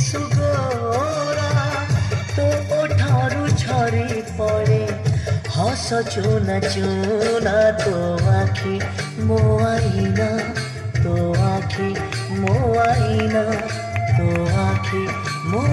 सुगोरा तो ओठारू झरी पड़े हस चूना चूना तो आखि मो आईना तो आखि मो आईना तो आखि मो